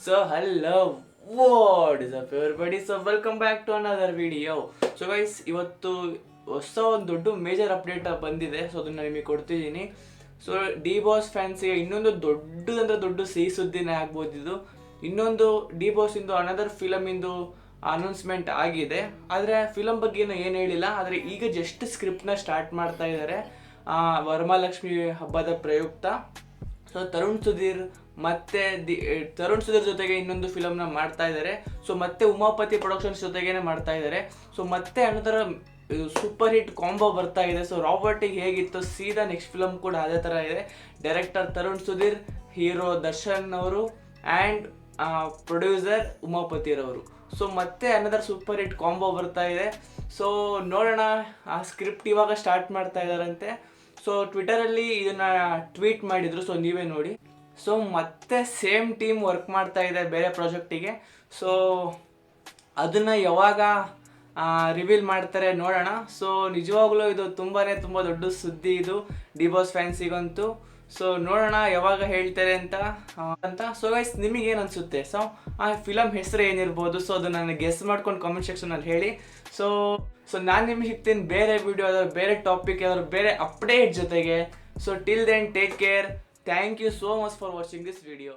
So hello, what is up everybody? So welcome back to another video. So guys, ಇವತ್ತು ಹೊಸ ಒಂದು ದೊಡ್ಡ major update ಬಂದಿದೆ. So ಅದನ್ನ ನಿಮಗೆ ಕೊಡ್ತಿದ್ದೀನಿ. ಸೊ ಡಿ ಬಾಸ್ ಫ್ಯಾನ್ಸಿಗೆ ಇನ್ನೊಂದು ದೊಡ್ಡ ಸಿಹಿ ಸುದ್ದಿನೇ ಆಗ್ಬೋದು ಇದು. ಇನ್ನೊಂದು ಡಿ ಬಾಸ್ ಇಂದು ಅನದರ್ ಫಿಲಮ್ ಇಂದು ಅನೌನ್ಸ್ಮೆಂಟ್ ಆಗಿದೆ. ಆದರೆ ಫಿಲಮ್ ಬಗ್ಗೆ ಏನು ಹೇಳಿಲ್ಲ. ಆದರೆ ಈಗ ಜಸ್ಟ್ ಸ್ಕ್ರಿಪ್ಟ್ನ ಸ್ಟಾರ್ಟ್ ಮಾಡ್ತಾ ಇದ್ದಾರೆ ವರಮಹಾಲಕ್ಷ್ಮಿ ಹಬ್ಬದ ಪ್ರಯುಕ್ತ. ಸೊ ತರುಣ್ ಸುಧೀರ್ ಜೊತೆಗೆ ಇನ್ನೊಂದು ಫಿಲಮ್ನ ಮಾಡ್ತಾ ಇದ್ದಾರೆ. ಸೊ ಮತ್ತೆ ಉಮಾಪತಿ ಪ್ರೊಡಕ್ಷನ್ಸ್ ಜೊತೆಗೇನೆ ಮಾಡ್ತಾ ಇದ್ದಾರೆ. ಸೊ ಮತ್ತೆ ಅನಂತರ ಸೂಪರ್ ಹಿಟ್ ಕಾಂಬೋ ಬರ್ತಾ ಇದೆ. ಸೊ ರಾಬರ್ಟಿಗೆ ಹೇಗಿತ್ತು ಸೀದಾ ನೆಕ್ಸ್ಟ್ ಫಿಲಮ್ ಕೂಡ ಅದೇ ಥರ ಇದೆ. ಡೈರೆಕ್ಟರ್ ತರುಣ್ ಸುಧೀರ್, ಹೀರೋ ದರ್ಶನ್ ಅವರು ಆ್ಯಂಡ್ ಪ್ರೊಡ್ಯೂಸರ್ ಉಮಾಪತಿರವರು. ಸೊ ಮತ್ತೆ ಅನದರ್ ಸೂಪರ್ ಹಿಟ್ ಕಾಂಬೋ ಬರ್ತಾ ಇದೆ. ಸೊ ನೋಡೋಣ, ಆ ಸ್ಕ್ರಿಪ್ಟ್ ಇವಾಗ ಸ್ಟಾರ್ಟ್ ಮಾಡ್ತಾ ಇದ್ದಾರಂತೆ. ಸೊ ಟ್ವಿಟರಲ್ಲಿ ಇದನ್ನು ಟ್ವೀಟ್ ಮಾಡಿದರು. ಸೊ ನೀವೇ ನೋಡಿ. ಸೊ ಮತ್ತೆ ಸೇಮ್ ಟೀಮ್ ವರ್ಕ್ ಮಾಡ್ತಾ ಇದೆ ಬೇರೆ ಪ್ರಾಜೆಕ್ಟಿಗೆ. ಸೊ ಅದನ್ನು ಯಾವಾಗ ರಿವೀಲ್ ಮಾಡ್ತಾರೆ ನೋಡೋಣ. ಸೊ ನಿಜವಾಗ್ಲೂ ಇದು ತುಂಬ ದೊಡ್ಡ ಸುದ್ದಿ ಇದು ಡಿ ಬಾಸ್ ಫ್ಯಾನ್ಸಿಗಂತೂ. ಸೊ ನೋಡೋಣ ಯಾವಾಗ ಹೇಳ್ತಾರೆ ಅಂತ. ಸೊ ಗೈಸ್, ನಿಮಗೇನು ಅನಿಸುತ್ತೆ? ಸೊ ಆ ಫಿಲಮ್ ಹೆಸರು ಏನಿರ್ಬೋದು? ಸೊ ಅದು ನನಗೆ ಗೆಸ್ ಮಾಡ್ಕೊಂಡು ಕಾಮೆಂಟ್ ಸೆಕ್ಷನಲ್ಲಿ ಹೇಳಿ. ಸೊ ನಾನು ನಿಮಗೆ ಸಿಗ್ತೀನಿ ಬೇರೆ ವಿಡಿಯೋ ಯಾವ್ದಾದ್ರು, ಬೇರೆ ಟಾಪಿಕ್ ಯಾವ್ದಾದ್ರು, ಬೇರೆ ಅಪ್ಡೇಟ್ ಜೊತೆಗೆ. So till then take care. Thank you so much for watching this video.